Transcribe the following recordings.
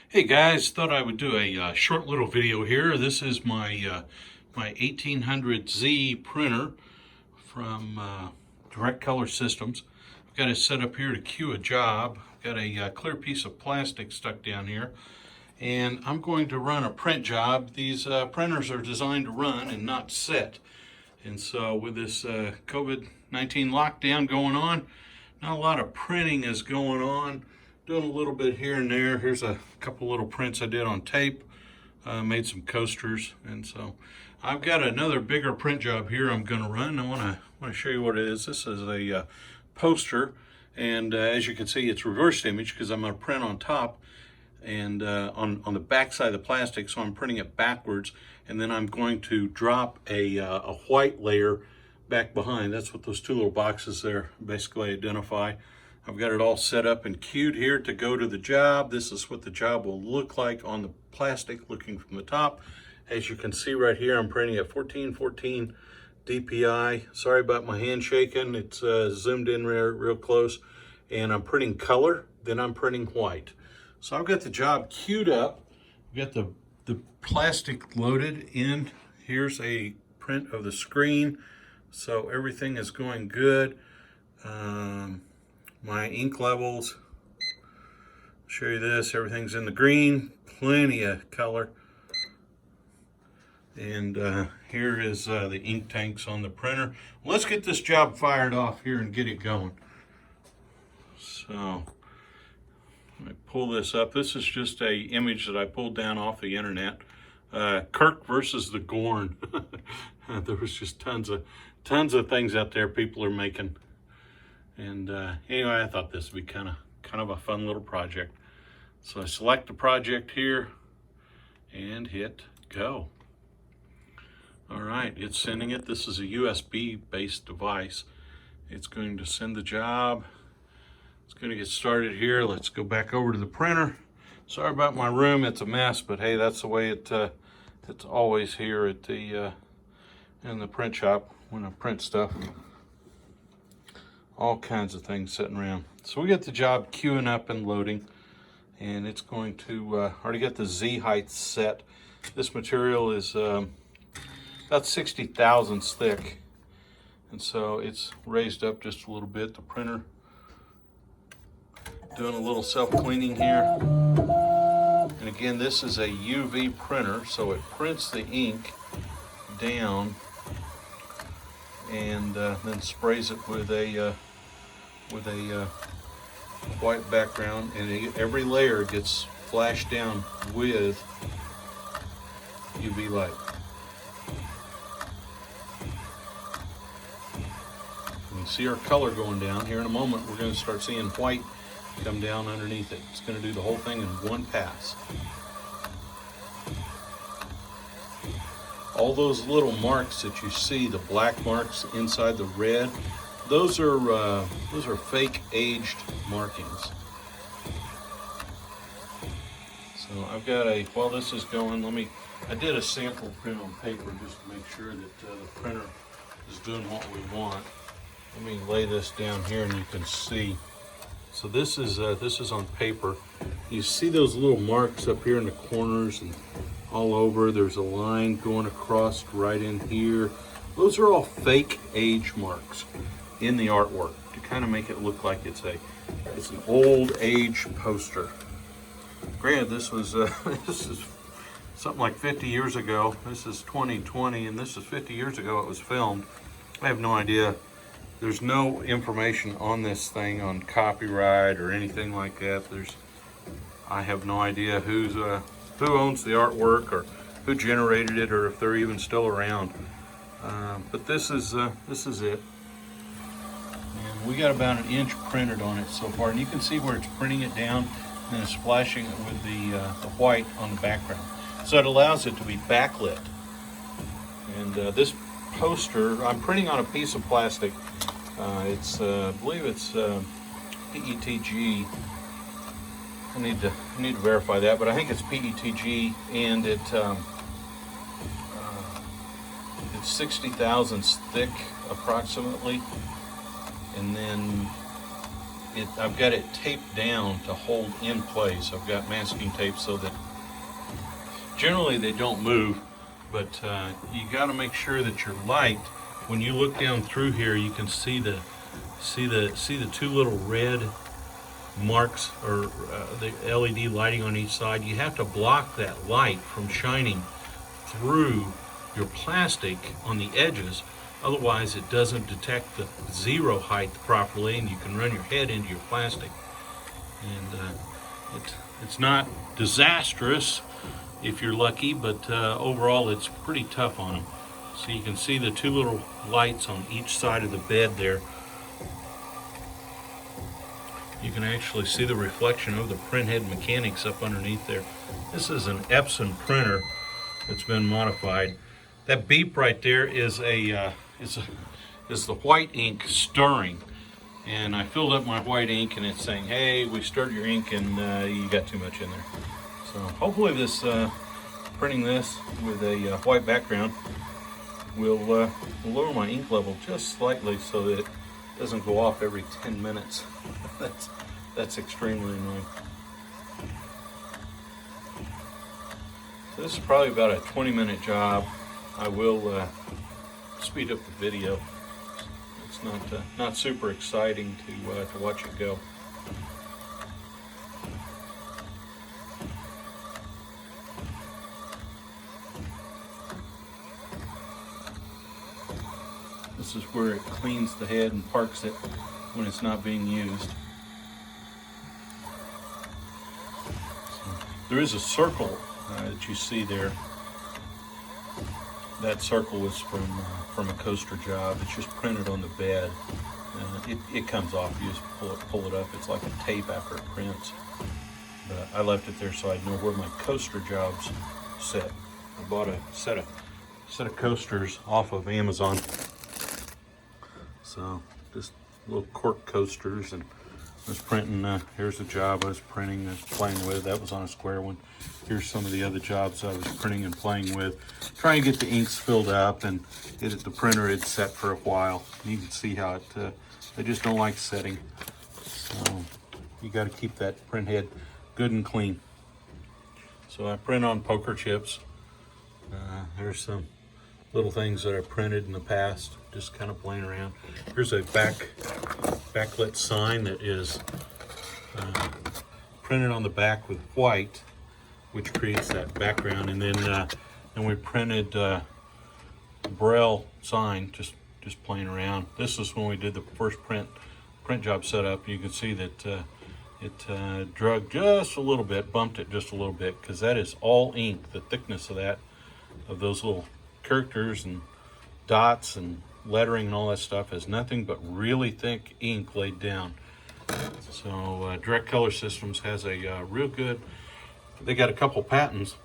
Hey guys, thought I would do a short little video here. This is my 1800Z printer from Direct Color Systems. I've got it set up here to queue a job. I've got a clear piece of plastic stuck down here, and I'm going to run a print job. These printers are designed to run and not sit. And so with this COVID-19 lockdown going on, not a lot of printing is going on. Doing a little bit here and there. Here's a couple little prints I did on tape. Made some coasters, and so I've got another bigger print job here I'm going to run. I want to show you what it is. This is a poster, and as you can see, it's reversed image because I'm going to print on top and on the back side of the plastic. So I'm printing it backwards, and then I'm going to drop a white layer back behind. That's what those two little boxes there basically identify. I've got it all set up and queued here to go to the job. This is what the job will look like on the plastic looking from the top. As you can see right here, I'm printing at 1414 DPI. Sorry about my hand shaking. It's zoomed in real close. And I'm printing color, then I'm printing white. So I've got the job queued up. I've got the plastic loaded in. Here's a print of the screen. So everything is going good. My ink levels, I'll show you this, everything's in the green, plenty of color. And here is the ink tanks on the printer. Let's get this job fired off here and get it going. So, let me pull this up. This is just a image that I pulled down off the internet. Kirk versus the Gorn. There was just tons of things out there people are making. And anyway, I thought this would be kind of a fun little project. So I select the project here and hit go. All right, it's sending it. This is a USB-based device. It's going to send the job. It's going to get started here. Let's go back over to the printer. Sorry about my room. It's a mess, but hey, that's the way it's always here at the in the print shop when I print stuff. All kinds of things sitting around. So we got the job queuing up and loading, and it's going to already got the Z height set. This material is about 60 thousandths thick, and so it's raised up just a little bit. The printer doing a little self-cleaning here. And again, this is a UV printer, so it prints the ink down and then sprays it with a white background, and every layer gets flashed down with UV light. You can see our color going down. Here in a moment, we're going to start seeing white come down underneath it. It's going to do the whole thing in one pass. All those little marks that you see, the black marks inside the red, those are fake aged markings. So I've got while this is going, I did a sample print on paper just to make sure that the printer is doing what we want. Let me lay this down here and you can see. So this is on paper. You see those little marks up here in the corners and all over. There's a line going across right in here. Those are all fake age marks in the artwork to kind of make it look like it's an old age poster. Granted, this was this is something like 50 years ago. This is 2020, and this is 50 years ago it was filmed. I have no idea. There's no information on this thing on copyright or anything like that. I have no idea who owns the artwork or who generated it or if they're even still around. But this is it. And we got about an inch printed on it so far, and you can see where it's printing it down and then splashing it with the white on the background. So it allows it to be backlit. And this poster, I'm printing on a piece of plastic. I believe it's PETG. I need to verify that, but I think it's PETG, and it's 60 thousandths thick approximately, and then I've got it taped down to hold in place. I've got masking tape so that generally they don't move, but you got to make sure that your light, when you look down through here, you can see the two little red marks, or the LED lighting on each side. You have to block that light from shining through your plastic on the edges, otherwise it doesn't detect the zero height properly and you can run your head into your plastic. And it's not disastrous if you're lucky, but overall it's pretty tough on them. So you can see the two little lights on each side of the bed there. You can actually see the reflection of the printhead mechanics up underneath there. This is an Epson printer that's been modified. That beep right there is the white ink stirring. And I filled up my white ink and it's saying, hey, we stirred your ink and you got too much in there. So hopefully this printing this with a white background will lower my ink level just slightly so that it doesn't go off every 10 minutes. That's extremely annoying. So this is probably about a 20-minute job. I will speed up the video. It's not super exciting to watch it go. This is where it cleans the head and parks it when it's not being used. So, there is a circle that you see there. That circle is from a coaster job. It's just printed on the bed. It comes off. You just pull it up. It's like a tape after it prints. But I left it there so I'd know where my coaster jobs sit. I bought a set of coasters off of Amazon. So just little cork coasters, and I was printing. Here's the job I was printing and playing with. That was on a square one. Here's some of the other jobs I was printing and playing with. Trying to get the inks filled up and get it. The printer had set for a while. You can see how I just don't like setting. So you got to keep that print head good and clean. So I print on poker chips. There's some little things that I printed in the past, just kind of playing around. Here's a backlit sign that is printed on the back with white, which creates that background. And then we printed Braille sign, just playing around. This is when we did the first print job setup. You can see that it drug just a little bit, bumped it just a little bit, because that is all ink. The thickness of those little characters and dots and lettering and all that stuff is nothing but really thick ink laid down. So Direct Color Systems has a real good, they got a couple patents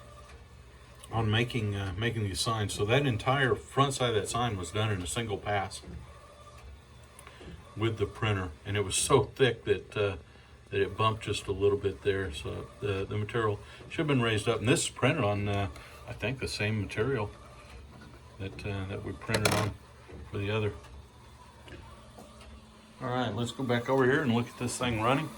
on making these signs. So that entire front side of that sign was done in a single pass with the printer, and it was so thick that it bumped just a little bit there. So the material should have been raised up, and this is printed on I think the same material that we printed on for the other. All right, let's go back over here and look at this thing running.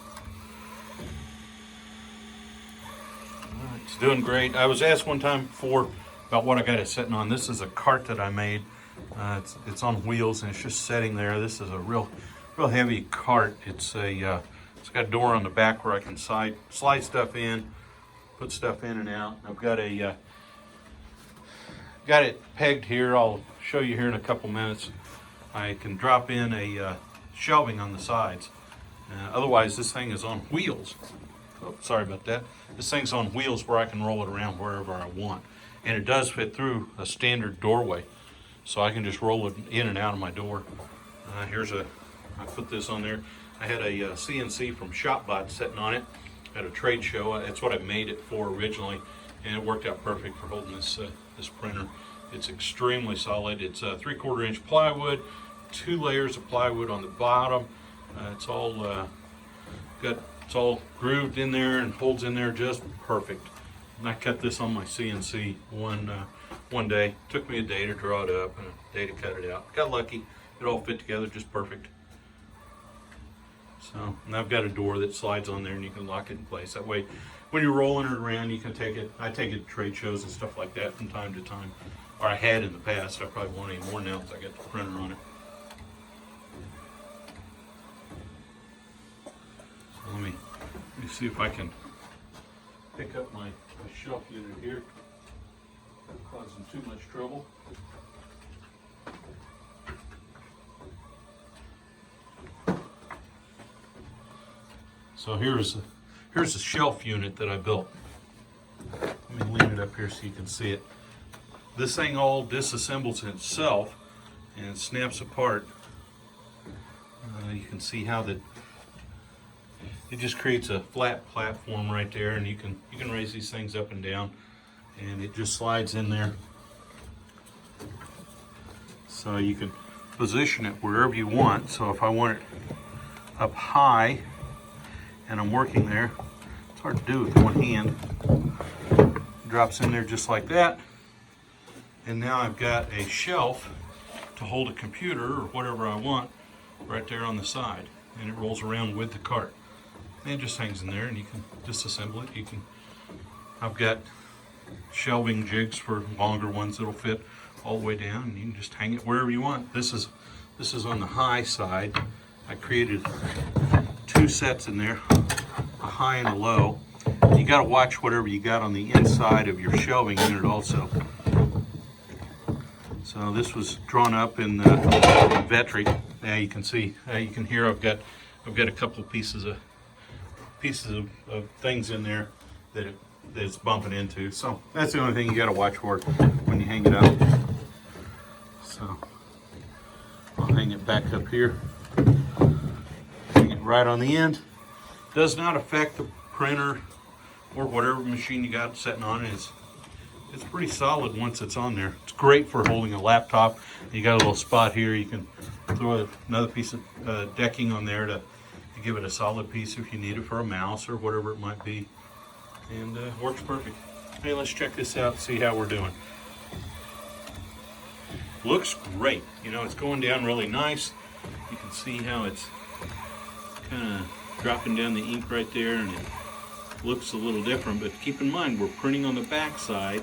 All right, it's doing great. I was asked one time before about what I got it sitting on. This is a cart that I made. It's on wheels and it's just sitting there. This is a real heavy cart. It's got a door on the back where I can slide stuff in, put stuff in and out. I've got it pegged here. I'll show you here in a couple minutes. I can drop in a shelving on the sides. Otherwise, this thing is on wheels. Oh, sorry about that. This thing's on wheels where I can roll it around wherever I want. And it does fit through a standard doorway. So I can just roll it in and out of my door. I put this on there. I had a CNC from ShopBot sitting on it at a trade show. That's what I made it for originally. And it worked out perfect for holding this printer. It's extremely solid. It's 3/4 inch plywood, 2 layers of plywood on the bottom. It's all grooved in there and holds in there just perfect. And I cut this on my CNC one day. Took me a day to draw it up and a day to cut it out. Got lucky. It all fit together just perfect. So, and I've got a door that slides on there and you can lock it in place. That way, when you're rolling it around, you can take it. I take it to trade shows and stuff like that from time to time. Or I had in the past. I probably won't anymore now because I got the printer on it. So let me see if I can pick up my shelf unit here. Not causing too much trouble. So here's a shelf unit that I built. Let me lean it up here so you can see it. This thing all disassembles itself and it snaps apart. You can see how that it just creates a flat platform right there, and you can raise these things up and down, and it just slides in there. So you can position it wherever you want. So if I want it up high and I'm working there, it's hard to do with one hand. It drops in there just like that. And now I've got a shelf to hold a computer or whatever I want right there on the side. And it rolls around with the cart. And it just hangs in there and you can disassemble it. I've got shelving jigs for longer ones that'll fit all the way down, and you can just hang it wherever you want. This is on the high side. I created 2 sets in there, a high and a low. You got to watch whatever you got on the inside of your shelving unit also. So this was drawn up in Vetri. Now you can see, you can hear I've got a couple of pieces of things in there that it's bumping into. So that's the only thing you got to watch for when you hang it up. So I'll hang it back up here. Hang it right on the end. Does not affect the printer or whatever machine you got sitting on it. It's pretty solid once it's on there. It's great for holding a laptop. You got a little spot here. You can throw another piece of decking on there to give it a solid piece if you need it for a mouse or whatever it might be. And works perfect. Hey, let's check this out, see how we're doing. Looks great. You know, it's going down really nice. You can see how it's kind of dropping down the ink right there, and it looks a little different. But keep in mind, we're printing on the back side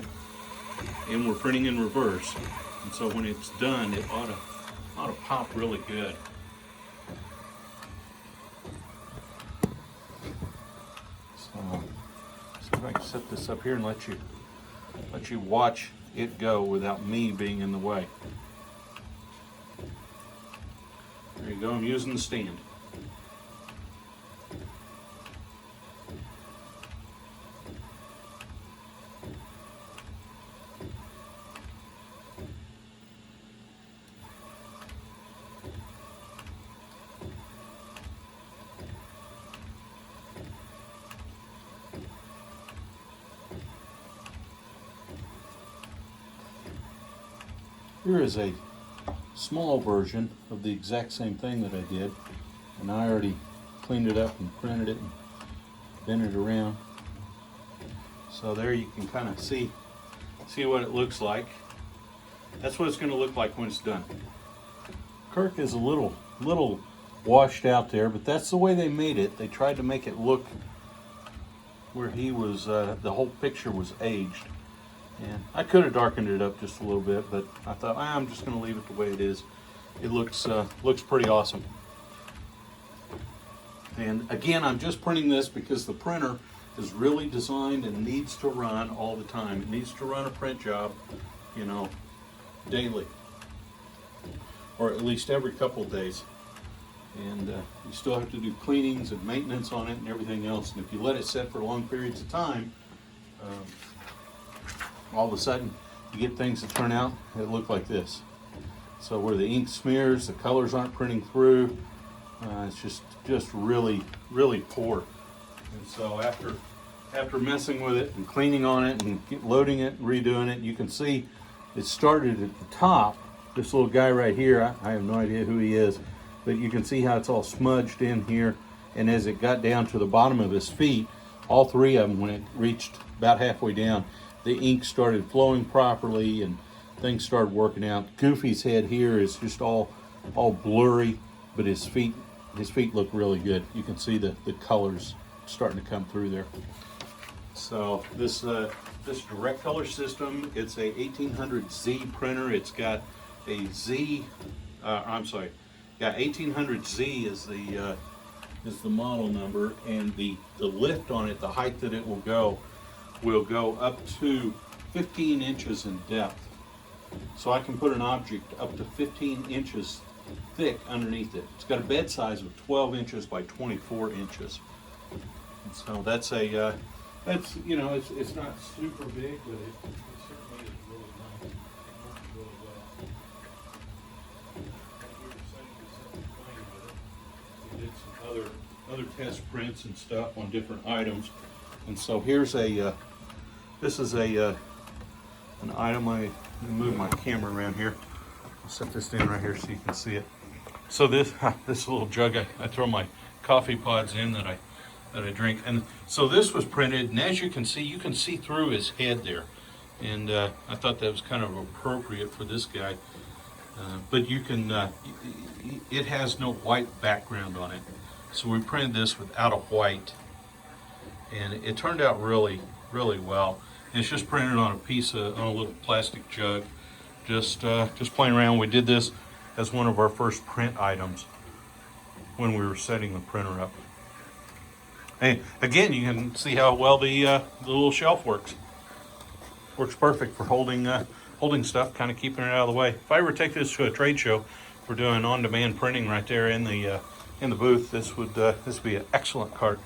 and we're printing in reverse. And so when it's done, it ought to pop really good. So see if I can set this up here and let you watch it go without me being in the way. There you go, I'm using the stand. Here is a small version of the exact same thing that I did, and I already cleaned it up and printed it and bent it around. So there you can kind of see what it looks like. That's what it's going to look like when it's done. Kirk is a little washed out there, but that's the way they made it. They tried to make it look where he was, the whole picture was aged. And I could have darkened it up just a little bit, but I thought I'm just going to leave it the way it is. It looks pretty awesome. And again, I'm just printing this because the printer is really designed and needs to run all the time. It needs to run a print job, you know, daily, or at least every couple of days. And you still have to do cleanings and maintenance on it and everything else. And if you let it sit for long periods of time, all of a sudden you get things that turn out that look like this. So where the ink smears, the colors aren't printing through. It's just really poor. And so after messing with it and cleaning on it and loading it, redoing it, you can see it started at the top. This little guy right here, I have no idea who he is, but you can see how it's all smudged in here. And as it got down to the bottom of his feet, all 3 of them, when it reached about halfway down, the ink started flowing properly and things started working out. Goofy's head here is just all blurry, but his feet his feet look really good. You can see the colors starting to come through there. So this direct color system, it's a 1800Z printer. It's got a Z, I'm sorry, yeah, 1800Z is the model number, and the lift on it, the height that it will go up to 15 inches in depth. So I can put an object up to 15 inches thick underneath it. It's got a bed size of 12 inches by 24 inches. And so that's a, that's, you know, it's not super big, but it certainly is really nice. It works really well. We were setting playing with it. We did some other test prints and stuff on different items. And so here's a, this is a, an item. Let me move my camera around here. I'll set this down right here so you can see it. So this little jug, I throw my coffee pods in that I drink. And so this was printed, and as you can see through his head there. And I thought that was kind of appropriate for this guy. But you can, it has no white background on it. So we printed this without a white. And it turned out really, really well. And it's just printed on a little plastic jug. Just playing around. We did this as one of our first print items when we were setting the printer up. Hey, again, you can see how well the little shelf works. Works perfect for holding stuff, kind of keeping it out of the way. If I ever take this to a trade show, we're doing on-demand printing right there in the booth. This would be an excellent cart.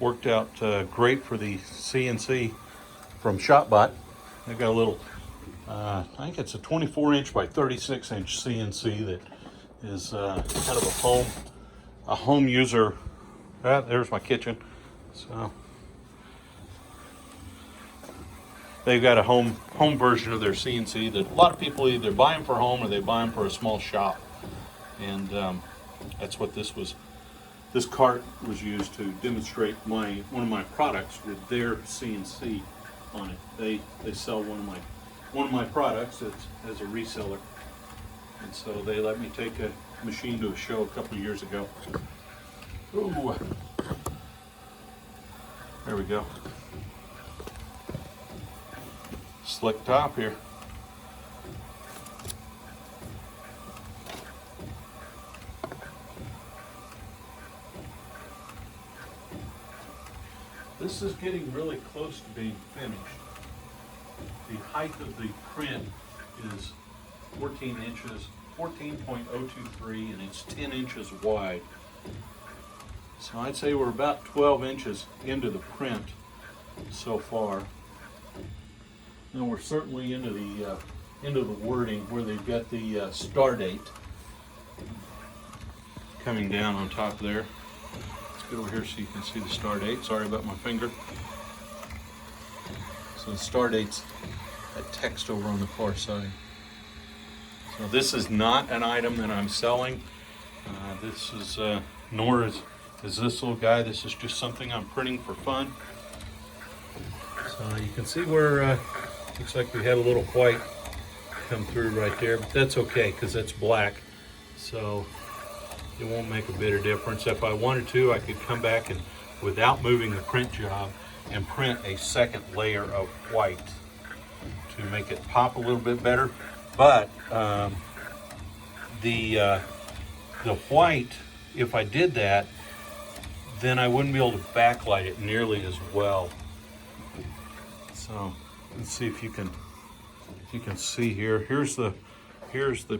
Worked out great for the CNC from ShopBot. They've got a little, I think it's a 24-inch by 36-inch CNC that is kind of a home user. There's my kitchen. So they've got a home version of their CNC that a lot of people either buy them for home or they buy them for a small shop. And that's what this was. This cart was used to demonstrate one of my products with their CNC on it. They sell one of my products as a reseller, and so they let me take a machine to a show a couple of years ago. Ooh, there we go. Slick top here. This is getting really close to being finished. The height of the print is 14 inches, 14.023, and it's 10 inches wide. So I'd say we're about 12 inches into the print so far. And we're certainly into the wording where they've got the star date coming down on top there. Let's get over here so you can see the star date. Sorry about my finger. So the star date's that text over on the far side. So this is not an item that I'm selling. This is, nor is this little guy. This is just something I'm printing for fun. So you can see where looks like we had a little white come through right there, but that's okay because that's black. So it won't make a bit of difference. If I wanted to, I could come back and, without moving the print job, and print a second layer of white to make it pop a little bit better. But the white, if I did that, then I wouldn't be able to backlight it nearly as well. So let's see if you can see here. Here's the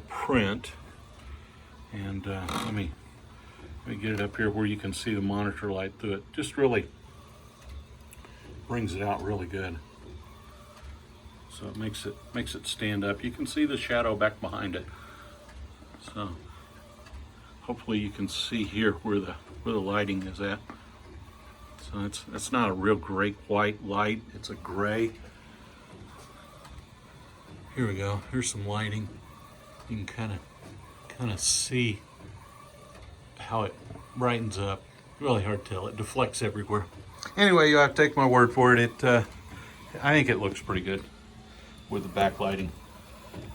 print, and let me get it up here where you can see the monitor light through it. Just really brings it out really good. So it makes it stand up. You can see the shadow back behind it. So hopefully you can see here where the lighting is at. So it's not a real great white light. It's a gray. Here we go. Here's some lighting. You can kind of see how it brightens up. Really hard to tell. It deflects everywhere. Anyway, you have to take my word for it. I think it looks pretty good with the backlighting.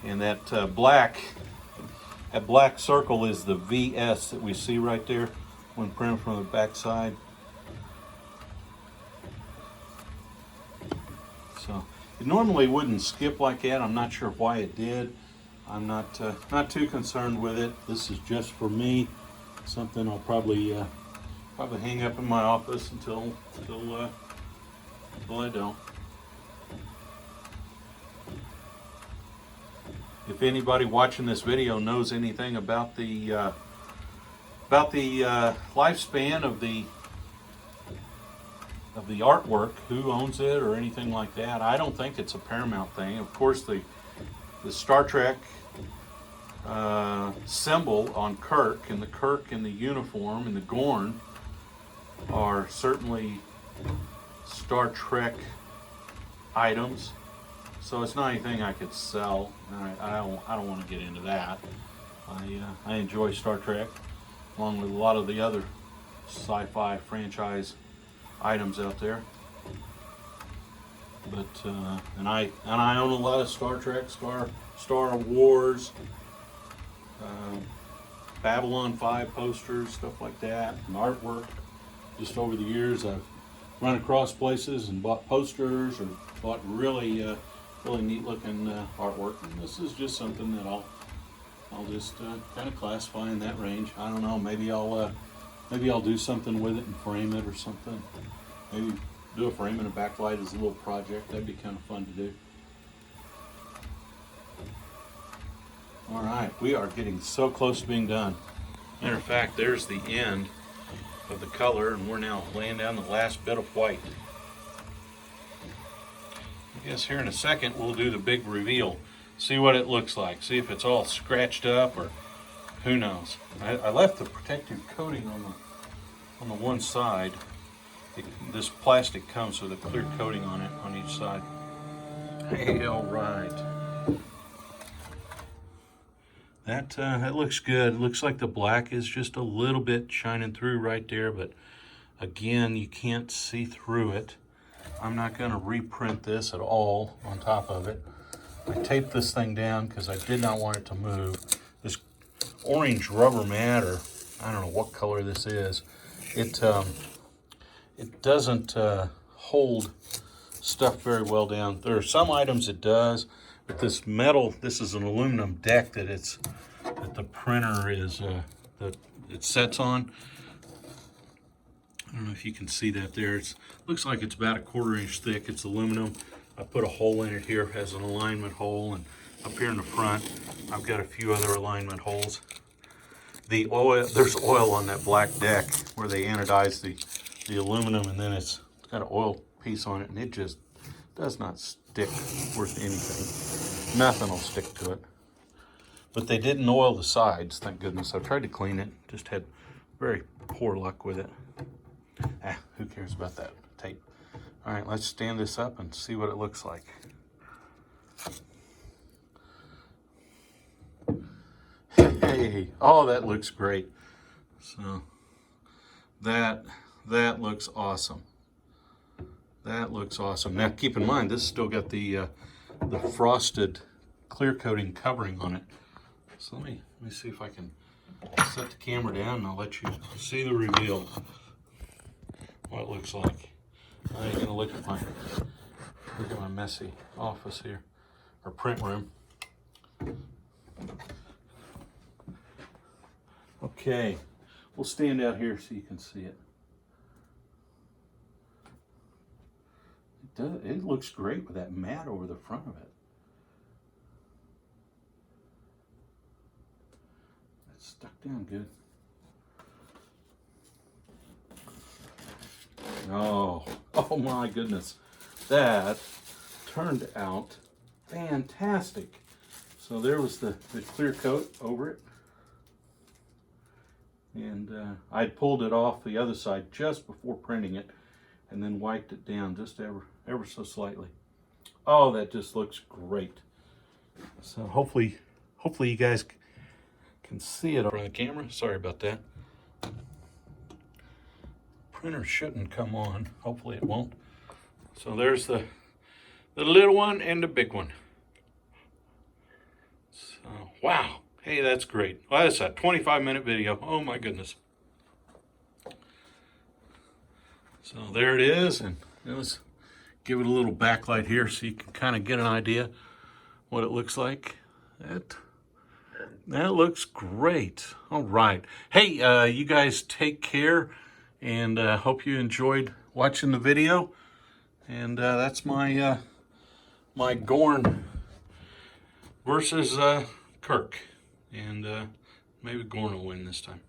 And that black circle is the VS that we see right there. when printed from the back side. So it normally wouldn't skip like that. I'm not sure why it did. I'm not too concerned with it. This is just for me. Something I'll probably hang up in my office until I don't. If anybody watching this video knows anything about the lifespan of the artwork, who owns it or anything like that, I don't think it's a Paramount thing. Of course, the Star Trek symbol on Kirk and the uniform and the Gorn are certainly Star Trek items. So it's not anything I could sell. I don't want to get into that. I enjoy Star Trek, along with a lot of the other sci-fi franchise items out there. But and I own a lot of Star Trek, Star Wars, Babylon 5 posters, stuff like that, and artwork. Just over the years, I've run across places and bought posters or bought really neat looking artwork. And this is just something that I'll just kind of classify in that range. I don't know. Maybe I'll do something with it and frame it or something. Maybe do a frame and a backlight as a little project. That'd be kind of fun to do. All right, we are getting so close to being done. Matter of fact, there's the end of the color, and we're now laying down the last bit of white. I guess here in a second we'll do the big reveal. See what it looks like. See if it's all scratched up or who knows. I left the protective coating on the one side. This plastic comes with a clear coating on it on each side. Hey, all right. That looks good. It looks like the black is just a little bit shining through right there, but again, you can't see through it. I'm not going to reprint this at all on top of it. I taped this thing down because I did not want it to move. This orange rubber mat, or I don't know what color this is, it doesn't hold stuff very well down. There are some items it does, but this metal, this is an aluminum deck that the printer is that it sets on. I don't know if you can see that there. It looks like it's about a 1/4 inch thick. It's aluminum. I put a hole in it here as an alignment hole, and up here in the front I've got a few other alignment holes. There's oil on that black deck where they anodize the aluminum, and then it's got an oil piece on it, and it just does not stick worth anything. Nothing will stick to it. But they didn't oil the sides, thank goodness. I tried to clean it, just had very poor luck with it. Who cares about that tape? All right, let's stand this up and see what it looks like. Hey, oh, that looks great. So that looks awesome. That looks awesome. Now keep in mind, this still got the frosted clear coating covering on it. So let me see if I can set the camera down, and I'll let you see the reveal. What it looks like. I'm gonna look at my messy office here, or print room. Okay, we'll stand out here so you can see it. It looks great with that mat over the front of it. It's stuck down good. Oh my goodness. That turned out fantastic. So there was the clear coat over it. And I pulled it off the other side just before printing it, and then wiped it down just ever so slightly. Oh, that just looks great. So hopefully you guys can see it on the camera. Sorry about that. Printer shouldn't come on. Hopefully it won't. So there's the little one and the big one. So wow. Hey, that's great. Well, that's a 25-minute video. Oh my goodness. So there it is, and let's give it a little backlight here so you can kind of get an idea what it looks like. That looks great. All right. Hey, you guys take care, and hope you enjoyed watching the video. And that's my my Gorn versus Kirk, and maybe Gorn will win this time.